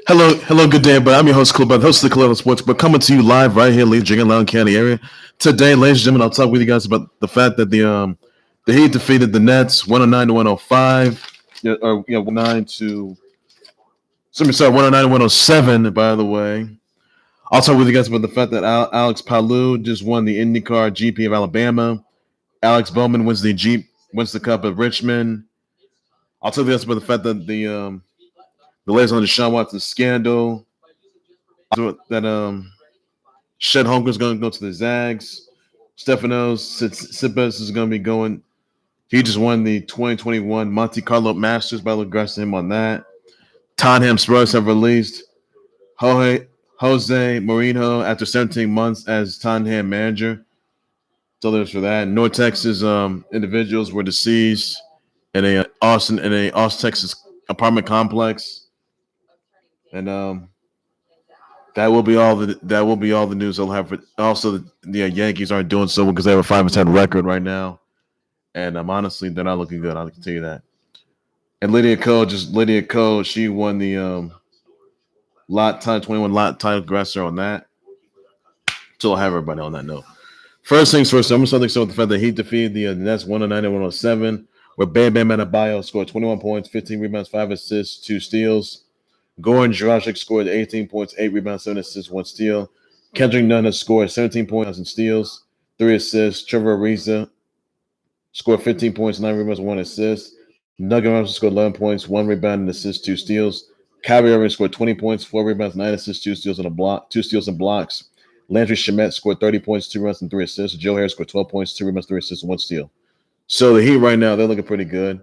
Hello, good day, everybody. I'm your host, Khalil, the host of the Khalil Sports. We're coming to you live right here, Lee, Drinking Lounge County area. Today, ladies and gentlemen, I'll talk with you guys about the fact that the Heat defeated the Nets 109 to 105. Yeah, or 109 to 109 to 107, by the way. I'll talk with you guys about the fact that Alex Palou just won the IndyCar GP of Alabama. Alex Bowman wins the Cup of Richmond. I'll tell you guys about the fact that the latest on the Deshaun Watson scandal. That Shed Holmgren's going to go to the Zags. Stefanos Tsitsipas is going to be going. He just won the 2021 Monte Carlo Masters. By the way, to him on that. Tottenham Spurs have released Jose Mourinho after 17 months as Tottenham Manager. So there's for that. North Texas individuals were deceased in a Austin Texas apartment complex, and that will be all the news I'll have. Also, the Yankees aren't doing so well because they have a 5-10 record right now, and honestly, they're not looking good. I can tell you that. And Lydia Ko, she won the Lotte Title 21 Lotte Title. Congrats her on that. So I'll have everybody on that note. First things first, I'm going to start with the fact that he defeated the Nets 109 and 107, where Bam Adebayo scored 21 points, 15 rebounds, 5 assists, 2 steals. Goran Dragic scored 18 points, 8 rebounds, 7 assists, 1 steal. Kendrick Nunn has scored 17 points and steals, 3 assists. Trevor Ariza scored 15 points, 9 rebounds, 1 assist. Duncan Robinson scored 11 points, 1 rebound, and assist, 2 steals. Kyrie Irving scored 20 points, 4 rebounds, 9 assists, 2 steals and blocks. Landry Shamet scored 30 points, 2 runs, and 3 assists. Joe Harris scored 12 points, 2 rebounds, 3 assists, and 1 steal. So the Heat right now, they're looking pretty good.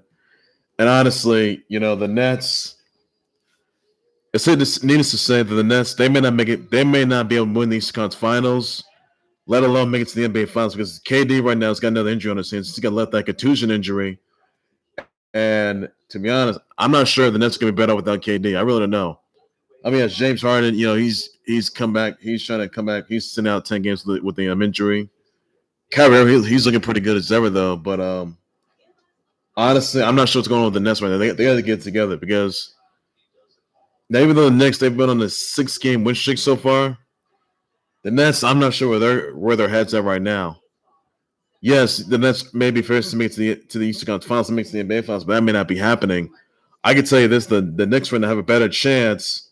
And honestly, the Nets, it's needless to say that the Nets, they may not make it, they may not be able to win the Eastern Conference Finals, let alone make it to the NBA Finals, because KD right now has got another injury on his hands. He's got left that contusion injury. And to be honest, I'm not sure the Nets are going to be better without KD. I really don't know. I mean, as James Harden, he's come back. He's trying to come back. He's sitting out 10 games with the injury. Kyrie, he's looking pretty good as ever, though. But honestly, I'm not sure what's going on with the Nets right now. They got to get it together, because now, even though the Knicks, they've been on a 6-game win streak so far, the Nets, I'm not sure where their heads at right now. Yes, the Nets may be first to make it to the Eastern Conference Finals, to make it to the NBA Finals, but that may not be happening. I can tell you this: the Knicks right now have a better chance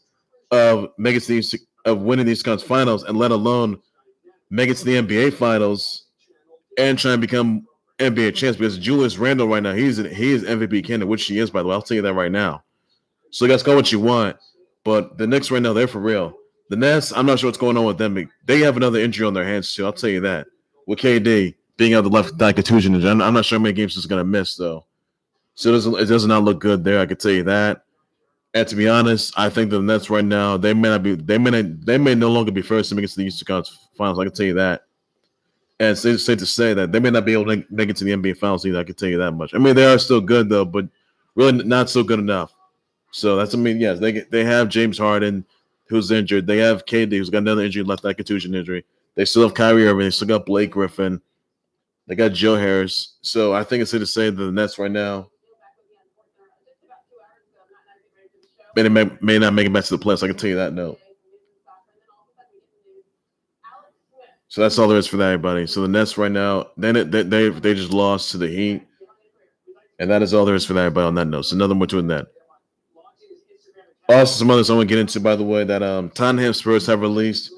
of making it to winning the Eastern Conference Finals, and let alone make it to the NBA Finals and try and become NBA champs. Because Julius Randle right now, he is MVP candidate, which he is, by the way. I'll tell you that right now. So you guys call what you want, but the Knicks right now, they're for real. The Nets, I'm not sure what's going on with them. They have another injury on their hands too. I'll tell you that. With KD being out the left thigh contusion injury, I'm not sure how many games he's going to miss though. So it does not look good there. I can tell you that. And to be honest, I think the Nets right now, they may no longer be first to make it to the Eastern Conference Finals. I can tell you that. And it's safe to say that they may not be able to make it to the NBA Finals either. I can tell you that much. I mean, they are still good though, but really not so good enough. So yes, they have James Harden, who's injured. They have KD, who's got another injury, left eye contusion injury. They still have Kyrie Irving. They still got Blake Griffin. They got Joe Harris. So I think it's safe to say that the Nets right now may not make it back to the playoffs. I can tell you that. No. So that's all there is for that, everybody. So the Nets right now, they just lost to the Heat, and that is all there is for that, everybody. On that note, so nothing more to that. Also, some others I want to get into, by the way, that Tottenham Spurs have released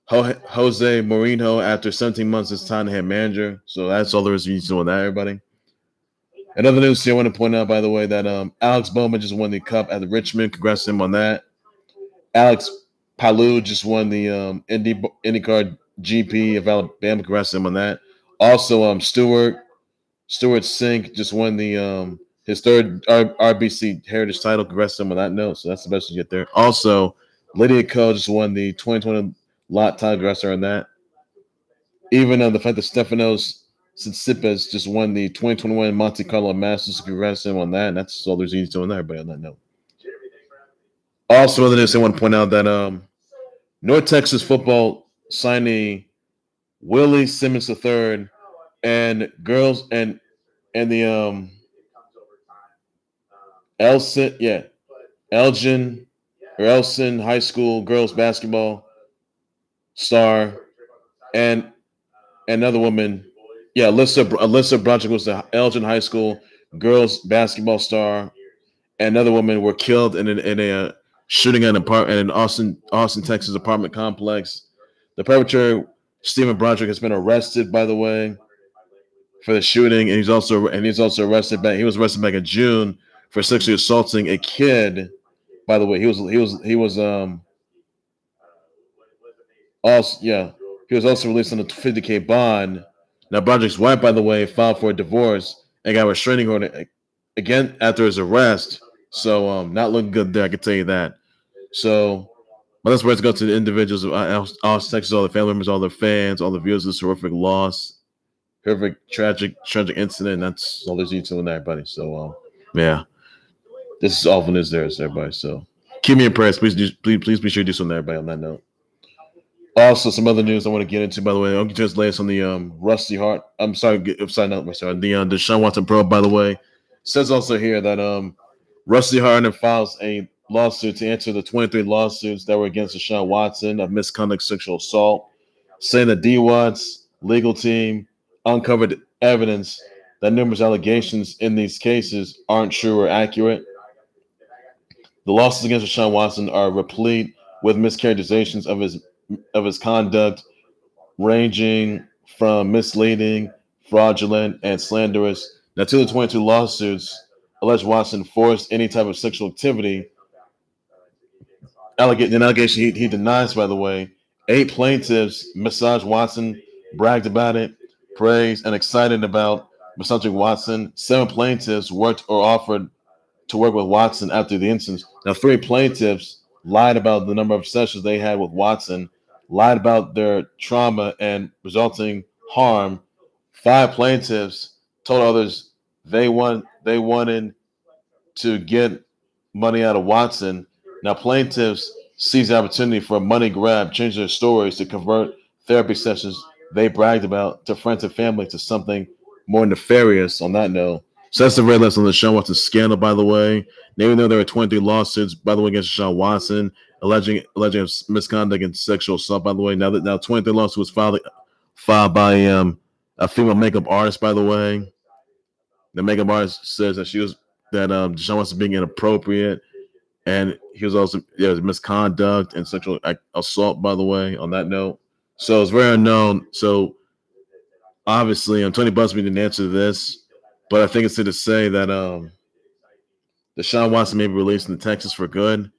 Jose Mourinho after 17 months as Tottenham Manager. So that's all there is to know on that, everybody. Another news here I want to point out, by the way, that Alex Bowman just won the Cup at the Richmond. Congrats to him on that. Alex Palou just won the IndyCar GP of Alabama. Congrats to him on that. Also, Stewart Cink just won the his third RBC Heritage title. Congrats to him on that note. So that's the best you get there. Also, Lydia Ko just won the 2020 Lotte Title. Congrats to her on that. Even the fact that Stefanos Tsitsipas just won the 2021 Monte Carlo Masters. Congrats to him on that. And that's all there's easy to know, everybody, on that note. Also, other news I want to point out that North Texas football signee Willie Simmons III and Elgin or Elson High School girls basketball star, and another woman. Yeah, Alyssa Broderick was the Elgin High School girls basketball star, and another woman were killed in a shooting at an apartment in Austin, Texas apartment complex. The perpetrator, Stephen Broderick, has been arrested, by the way, for the shooting, and he's also arrested back. He was arrested back in June for sexually assaulting a kid. By the way, he was also released on a $50K bond. Now, Broderick's wife, by the way, filed for a divorce and got a restraining order again after his arrest. So, not looking good there, I can tell you that. So, but that's where it's go to the individuals of all Texas, all the family members, all the fans, all the viewers of this horrific loss, horrific, tragic incident. That's all there's to in there, everybody. So, yeah, this is all the news there, everybody. So, keep me in prayers. Please be sure to do something, everybody, on that note. Also, some other news I want to get into, by the way. I'll get just latest on the Rusty Hart. I'm sorry, the Deshaun Watson probe, by the way. It says also here that Rusty Hart files a lawsuit to answer the 23 lawsuits that were against Deshaun Watson of misconduct, sexual assault, saying that DWAT's legal team uncovered evidence that numerous allegations in these cases aren't true or accurate. The lawsuits against Deshaun Watson are replete with mischaracterizations of his conduct, ranging from misleading, fraudulent, and slanderous. Now, 2 of the 22 lawsuits allege Watson forced any type of sexual activity. An allegation he denies, by the way. 8 plaintiffs massaged Watson, bragged about it, praised, and excited about massaging Watson. 7 plaintiffs worked or offered to work with Watson after the incident. Now, 3 plaintiffs lied about the number of sessions they had with Watson, lied about their trauma and resulting harm. 5 plaintiffs told others they wanted to get money out of Watson. Now, plaintiffs seized the opportunity for a money grab, changed their stories to convert therapy sessions they bragged about to friends and family to something more nefarious on that note. So that's the red list on the Deshaun Watson scandal, by the way. Now, even though there were 23 lawsuits, by the way, against Deshaun Watson, alleging misconduct and sexual assault, by the way. Now 23 lawsuits was filed by a female makeup artist, by the way. The makeup artist says that Deshaun Watson being inappropriate, and he was also misconduct and sexual assault, by the way, on that note. So it's very unknown. So obviously, Tony Busby didn't answer this. But I think it's safe to say that Deshaun Watson may be released in Texas for good,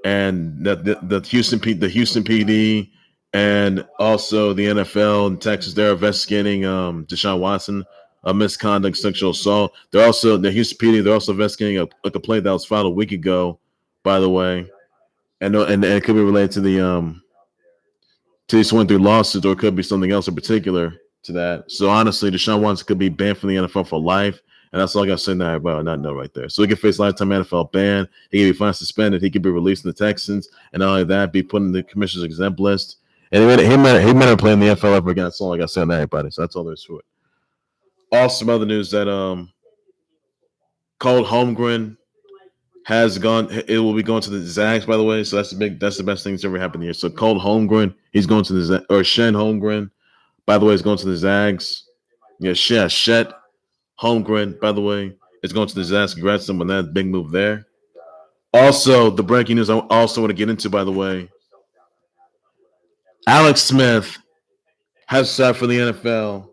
and that the Houston PD and also the NFL in Texas, they're investigating Deshaun Watson of misconduct, sexual assault. They're also the Houston PD. They're also investigating a complaint that was filed a week ago, by the way, and it could be related to to these 23 lawsuits, or it could be something else in particular to that. So honestly, Deshaun Watson could be banned from the NFL for life, and that's all I got to say now about that note right there. So he could face lifetime NFL ban. He could be fined, suspended. He could be released in the Texans, and not only that, be put in the commissioner's exempt list. And he might never play in the NFL ever again. That's all I got to say on that, everybody. So that's all there's to it. Also, some other news that Colt Holmgren has gone. It will be going to the Zags, by the way. So that's the best thing that's ever happened here. So Colt Holmgren, he's going to the or Shen Holmgren, by the way, is going to the Zags. Yeah, Shet Holmgren, by the way, is going to the Zags. Congrats to him on that big move there. Also, the breaking news I also want to get into, by the way, Alex Smith has signed for the NFL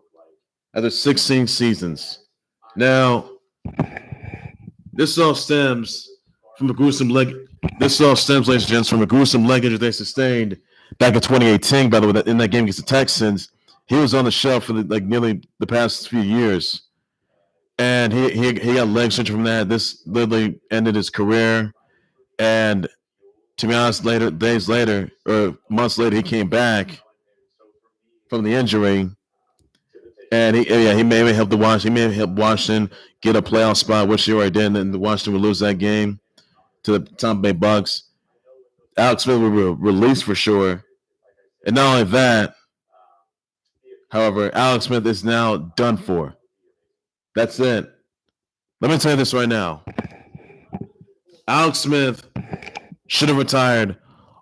after 16 seasons. Now, this all stems from a gruesome This all stems, ladies and gents, from a gruesome leg injury they sustained back in 2018. By the way, in that game against the Texans, he was on the shelf for nearly the past few years, and he got leg surgery from that. This literally ended his career. And to be honest, days later or months later, he came back from the injury, and he may have helped Washington get a playoff spot, which he already did, and the Washington would lose that game to the Tampa Bay Bucks. Alex Smith will be released for sure. And not only that, however, Alex Smith is now done for. That's it. Let me tell you this right now. Alex Smith should have retired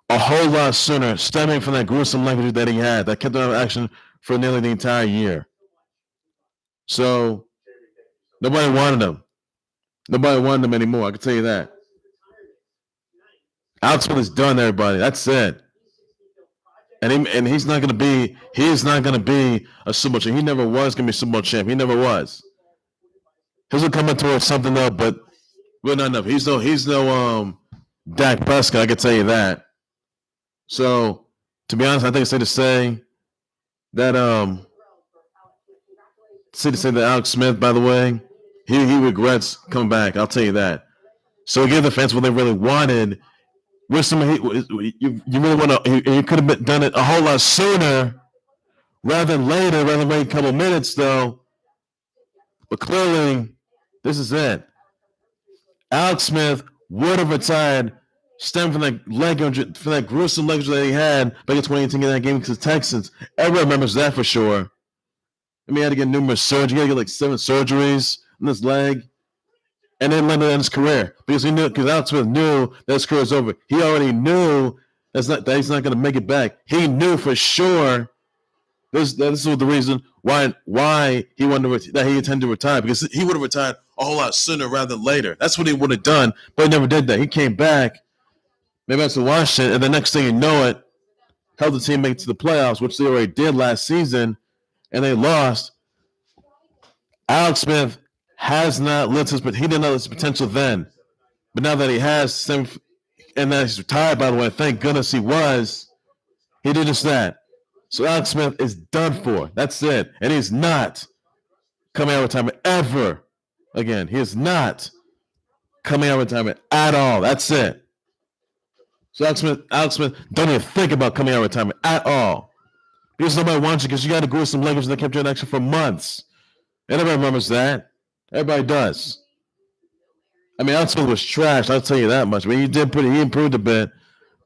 a whole lot sooner, stemming from that gruesome language that he had that kept him out of action for nearly the entire year. So nobody wanted him. Nobody wanted him anymore. I can tell you that. Alex Smith is done, everybody. That's it. And he's not gonna be. He is not gonna be a Super Bowl champ. He never was gonna be a Super Bowl champ. He never was. He's gonna come towards something though, but not enough. He's no Dak Prescott. I can tell you that. So to be honest, I think it's safe to say that Alex Smith, by the way, he regrets coming back. I'll tell you that. So give the fans what they really wanted. With some, you really want to. You could have done it a whole lot sooner, rather than later, rather than wait a couple minutes, though. But clearly, this is it. Alex Smith would have retired, stemmed from that leg injury, from that gruesome leg injury that he had back in 2018 in that game against the Texans. Everyone remembers that for sure. I mean, he had to get numerous surgeries. He had to get like 7 surgeries in his leg. And then landed in his career because Alex Smith knew that his career was over. He already knew that he's not going to make it back. He knew for sure this was the reason why he wanted that he intended to retire, because he would have retired a whole lot sooner rather than later. That's what he would have done, but he never did that. He came back, maybe after Washington, and the next thing you know it, helped the team make it to the playoffs, which they already did last season, and they lost. Alex Smith has not lived his, but he didn't know his potential then. But now that he has, and that he's retired, by the way, thank goodness he was, he did just that. So Alex Smith is done for. That's it. And he's not coming out of retirement ever again. He is not coming out of retirement at all. That's it. So Alex Smith, don't even think about coming out of retirement at all. Because nobody wants you, because you got to go with some language that kept you in action for months. And everybody remembers that. Everybody does. I mean, Alex Smith was trash. I'll tell you that much. I mean, he improved a bit,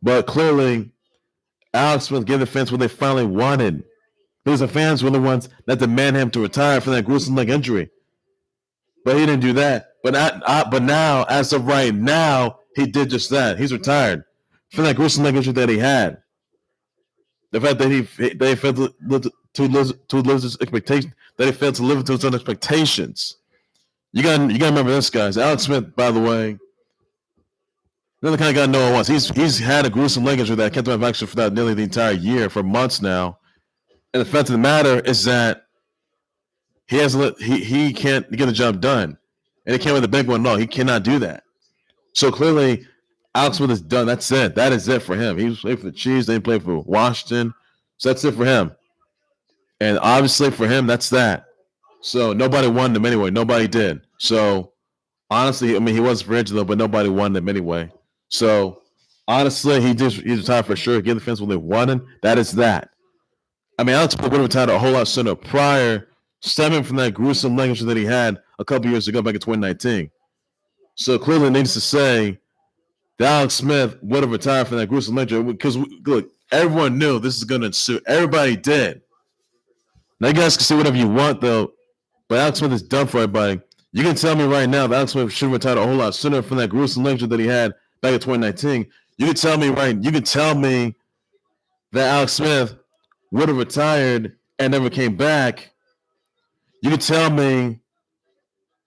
but clearly, Alex Smith gave the fans what they finally wanted. Because the fans were the ones that demanded him to retire from that gruesome leg injury. But he didn't do that. But now, as of right now, he did just that. He's retired from that gruesome leg injury that he had. The fact that they failed to live his expectations, that he failed to live up to his own expectations. You gotta remember this, guys. Alex Smith, by the way, another kind of guy no one wants. He's had a gruesome leg injury that kept him out of action for nearly the entire year, for months now. And the fact of the matter is that he can't get the job done, and he can't with the big one. No, he cannot do that. So clearly, Alex Smith is done. That's it. That is it for him. He played for the Chiefs. Then he played for Washington. So that's it for him. And obviously for him, that's that. So nobody wanted him anyway. Nobody did. So honestly, I mean, he was free agent though, but nobody wanted him anyway. So honestly, he's retired for sure. Give the fans what they wanted. That is that. I mean, Alex Smith would have retired a whole lot sooner prior, stemming from that gruesome leg injury that he had a couple years ago back in 2019. So clearly needs to say that Alex Smith would have retired from that gruesome leg injury because, look, everyone knew this is going to ensue. Everybody did. Now you guys can say whatever you want, though, but Alex Smith is done for everybody. You can tell me right now that Alex Smith should have retired a whole lot sooner from that gruesome leg injury that he had back in 2019. You can tell me that Alex Smith would have retired and never came back. You can tell me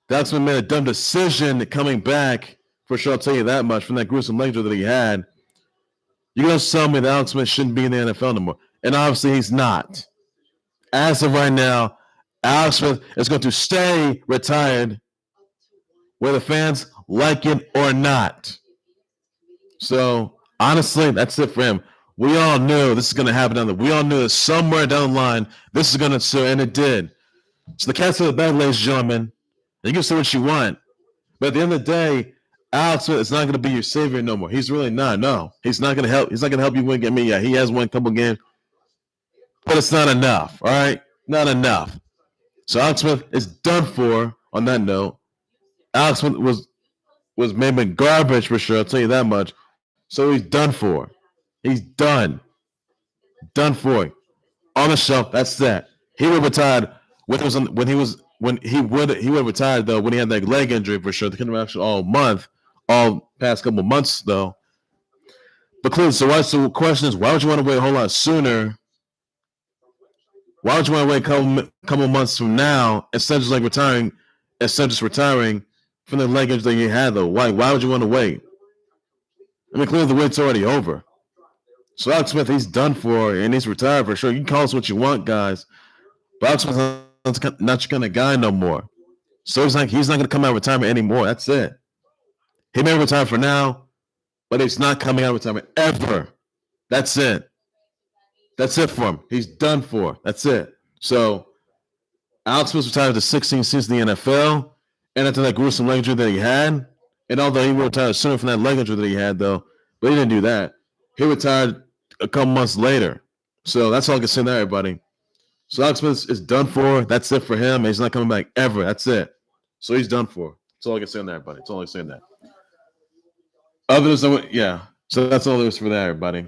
that Alex Smith made a dumb decision coming back, for sure, I'll tell you that much, from that gruesome leg injury that he had. You can also tell me that Alex Smith shouldn't be in the NFL anymore. And obviously he's not. As of right now, Alex Smith is going to stay retired whether fans like it or not. So, honestly, that's it for him. We all knew this is going to happen. We all knew that somewhere down the line, this is going to ensue, and it did. So the cat's in the bag, ladies and gentlemen. You can say what you want. But at the end of the day, Alex Smith is not going to be your savior no more. He's really not. No, he's not going to help. He's not going to help you win. I mean, yeah, he has won a couple games, but it's not enough. All right, not enough. So Alex Smith is done for. On that note, Alex Smith was maybe garbage for sure. I'll tell you that much. So he's done for. He's done. Done for. On the shelf. That's that. He would have retired when he would have retired though when he had that leg injury for sure. They couldn't actually all month, all past couple months, though. But clearly, so the question is, why would you want to wait a whole lot sooner? Why would you want to wait a couple months from now instead of just retiring from the leverage that you had, though? Why would you want to wait? I mean, clearly the wait's already over. So Alex Smith, he's done for, and he's retired for sure. You can call us what you want, guys. But Alex Smith's not your kind of guy no more. So he's not going to come out of retirement anymore. That's it. He may retire for now, but he's not coming out of retirement ever. That's it. That's it for him. He's done for. That's it. So Alex Smith retired to 16 seasons in the NFL, and after that gruesome leg injury that he had, and although he retired sooner from that leg injury that he had, though, but he didn't do that. He retired a couple months later. So that's all I can say there, everybody. So Alex Smith is done for. That's it for him. He's not coming back ever. That's it. So he's done for. That's all I can say on that, everybody. That's all I can say on that. Other than yeah. So that's all there is for that, everybody.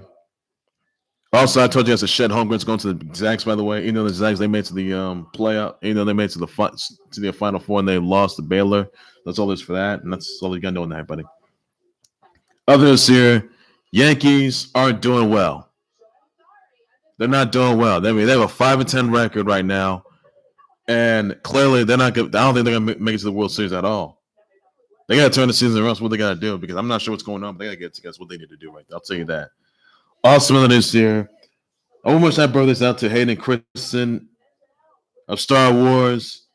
Also, I told you guys that Shed Holmgren's going to the Zags, by the way. You know the Zags, they made to the playoff. You know they made to the Final Four and they lost to Baylor. That's all there is for that. And that's all you got to know on that, everybody. Others here, Yankees aren't doing well. They're not doing well. They have a 5-10 record right now, and clearly they're not good. I don't think they're gonna make it to the World Series at all. They gotta turn the season around. That's what they gotta do because I'm not sure what's going on, but they gotta get to guess what they need to do right there. I'll tell you that. Also, in this year, I want to wish my birthdays out to Hayden Christensen of Star Wars,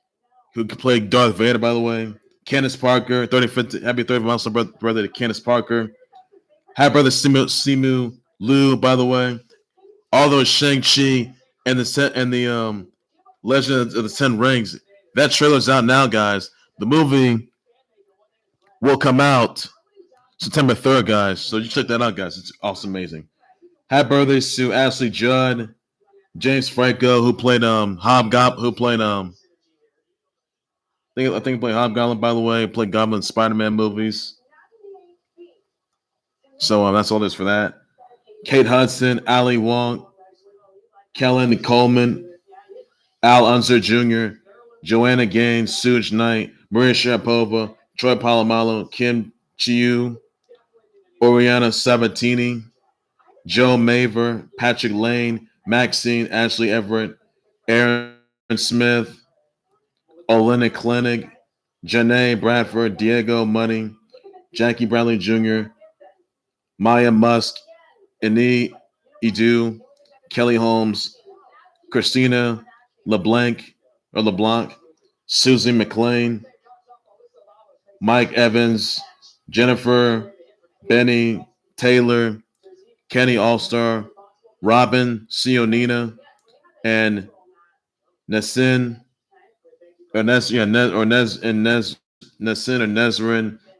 who played Darth Vader, by the way. Candace Parker, 35th, happy 30th milestone birthday to Candace Parker. Happy birthday Simu Liu, by the way. All those Shang-Chi and the Legend of the Ten Rings. That trailer's out now, guys. The movie will come out September 3rd, guys. So you check that out, guys. It's also amazing. Happy birthdays to Ashley Judd, James Franco, who played Hobgoblin, I think he played Hobgoblin, by the way. He played Goblin in Spider-Man movies. So that's all there is for that. Kate Hudson, Ali Wong, Kellen Coleman, Al Unser Jr., Joanna Gaines, Suge Knight, Maria Sharapova, Troy Polamalu, Kim Chiu, Oriana Sabatini, Joe Maver, Patrick Lane, Maxine, Ashley Everett, Aaron Smith, Olena Klinik, Janae Bradford, Diego Money, Jackie Bradley Jr., Maya Musk, Ini Edu, Kelly Holmes, Christina LeBlanc, Susie McLean, Mike Evans, Jennifer, Benny, Taylor, Kenny Allstar, Robin, Sionina, and Nesrin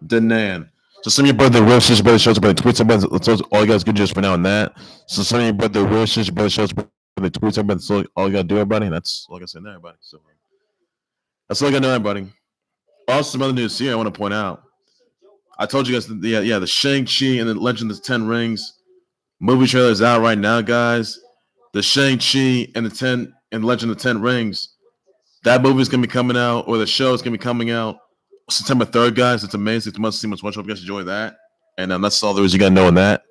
Danan. So some of your brother wishes, brother shows, brother tweets about all you guys can just for now on that. So some of your brother wishes, brother shows, brother tweets about all you gotta do, everybody. That's all I can say now, everybody. So that's all I gotta know, everybody. Also, some other news here I want to point out. I told you guys that the Shang-Chi and the Legend of the Ten Rings movie trailer is out right now, guys. The Shang-Chi and the Legend of the Ten Rings. That movie is gonna be coming out, or the show is gonna be coming out September 3rd, guys. It's amazing. It's must see much. Hope you guys enjoy that. And that's all there is you gotta know on that.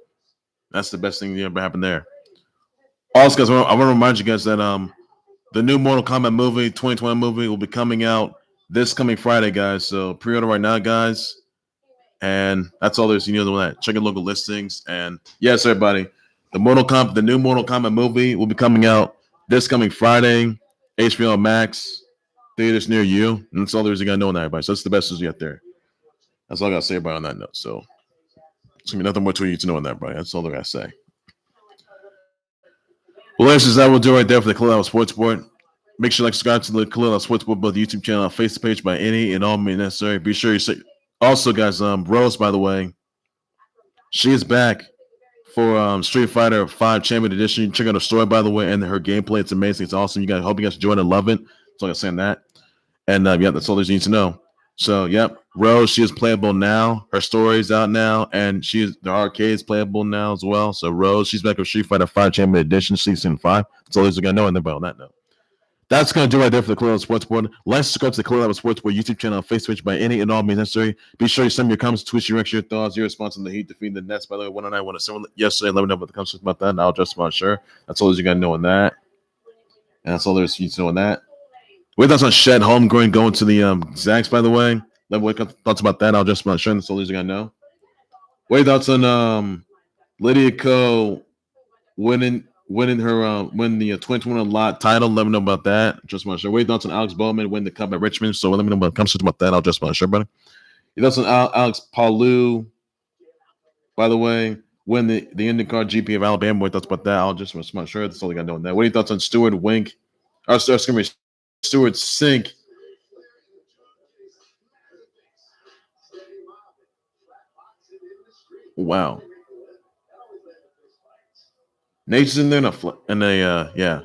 That's the best thing that ever happened there. Also, guys, I want to remind you guys that the new Mortal Kombat movie, 2020 movie, will be coming out this coming Friday, guys. So pre-order right now, guys. And that's all there's you need to know that. Check your local listings. And yes, everybody, the new Mortal Kombat movie will be coming out this coming Friday, HBO Max, theaters near you. And that's all there's you gotta know on that, everybody. So that's the best news you got there. That's all I gotta say about on that note. So it's gonna be nothing more to you to know on that, everybody. That's all I gotta say. Well, ladies, that will do right there for the Khalil Sports Board. Make sure you subscribe to the Khalil Sports Board, both the YouTube channel and Facebook page by any and all means necessary. Be sure you say. Also, guys, Rose, by the way, she is back for Street Fighter 5 Champion Edition. Check out her story, by the way, and her gameplay. It's amazing. It's awesome. Hope you guys enjoy it and love it. That's all I'm saying that. And that's all you need to know. So, Rose, she is playable now. Her story is out now, and the arcade is playable now as well. So, Rose, she's back with Street Fighter 5 Champion Edition, Season 5. That's all you got to know on that note. That's going to do right there for the Khalil Sports Board. Like, subscribe to the Khalil Sports Board YouTube channel on Facebook by any and all means necessary. Be sure you send me your comments, tweets, your reactions, your thoughts, your response on the Heat defeating the Nets. By the way, 109 won a 7 yesterday. Let me know about the comments about that, and I'll just about sure. That's all you got to know on that. And that's all there's you to know on that. Wait, that's on Shed Holmgren going to the Zags, by the way. Let me thoughts about that. I'll just about sure. That's all you got to know. Wait, that's on Lydia Ko winning her win the 2021 Lotte Title. Let me know about that. Just want to share. Wait, thoughts on Alex Bowman win the cup at Richmond. So let me know about comes about that. I'll just want to share, buddy. Your thoughts on Alex Palou, by the way, win the IndyCar GP of Alabama. Wait, thoughts about that. I'll just want to share. That's all I got to know on that. What are your thoughts on Stewart Wink? Or excuse me, Stewart Cink. Wow. Nate's in there in a yeah.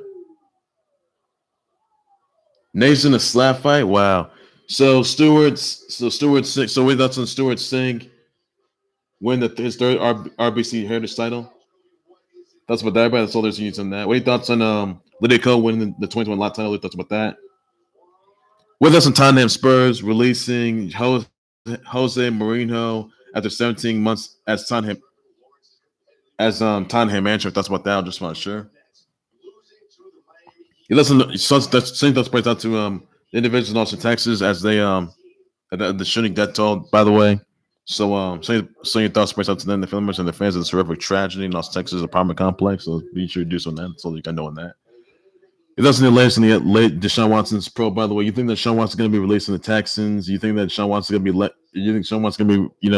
Nate's in a slap fight. Wow. So Stewart Cink. So wait, that's on Stewart Cink win his third RBC Heritage title. That's about that. That's all there's news on that. What are your thoughts on Lydia Ko winning the 2021 Lotte title? What thoughts about that? With us on Tottenham Spurs releasing Jose Mourinho after 17 months as Tottenham manager. Thoughts about that? I'm just not sure. You listen. That's points out to the individuals in Austin, Texas, as they the shooting death toll. By the way, so your thoughts points out to them, the filmmakers and the fans of this horrific tragedy in Austin, Texas apartment complex. So be sure to do so on that. That's all you can know on that. It doesn't the latest in the late Deshaun Watson's pro. By the way, you think that Deshaun Watson's going to be released in the Texans? You think that Deshaun Watson's going to be You think Deshaun Watson's going to be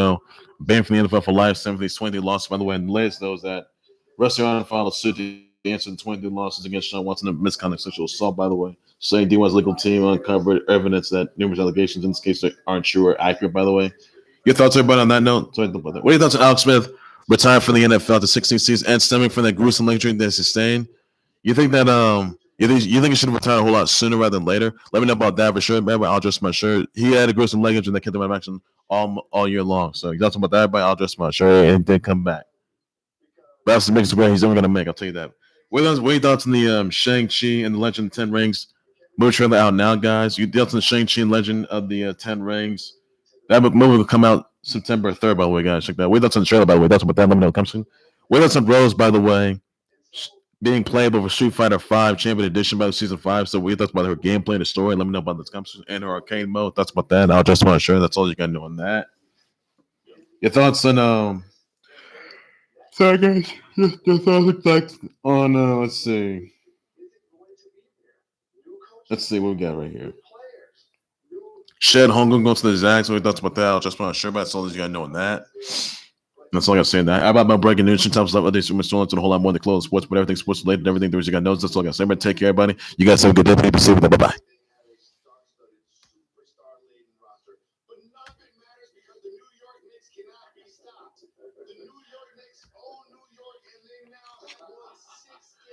banned from the NFL for life? 20 losses. By the way, and the latest though is that restaurant filed a suit to answer the 20 losses against Deshaun Watson of misconduct, sexual assault. By the way, saying D1's legal team uncovered evidence that numerous allegations in this case aren't true or accurate. By the way, your thoughts, everybody, on that note? What are your thoughts on Alex Smith retiring from the NFL after 16 seasons and stemming from that gruesome leg injury that sustained? You think that you think he should have retired a whole lot sooner rather than later? Let me know about that for sure. Maybe I'll just my shirt. He had a gruesome leg injury that kept him out of action all year long. So you thoughts about that? But I'll just my shirt and then come back. But that's the biggest square he's ever gonna make. I'll tell you that. What are your thoughts on the Shang-Chi and the Legend of the Ten Rings movie trailer out now, guys? You thoughts on the Shang-Chi and Legend of the Ten Rings? That movie will come out September 3rd, by the way, guys. Check that. What thoughts on the trailer, by the way? That's what that. Let me know. Comes soon. What thoughts on Rose, by the way? Being playable for Street Fighter 5 Champion Edition by the season 5. So we thoughts about her gameplay and the story. Let me know about this comes and her arcade mode. That's about that. I'll just want to share. That's all you got to know on that. Your thoughts on sorry guys. Your thoughts on let's see. Let's see what we got right here. Shed Holmgren goes to the Zags. What your thoughts about that? I'll just want to share. That's all you got to know on that. That's all I got to say. That how about my breaking news? Sometimes love updates from Mr. to a whole lot more than clothes, sports, but everything sports related, everything there is you got knows. That's all I got to say. Everybody take care, everybody. You guys have a good day. Be safe. Bye bye.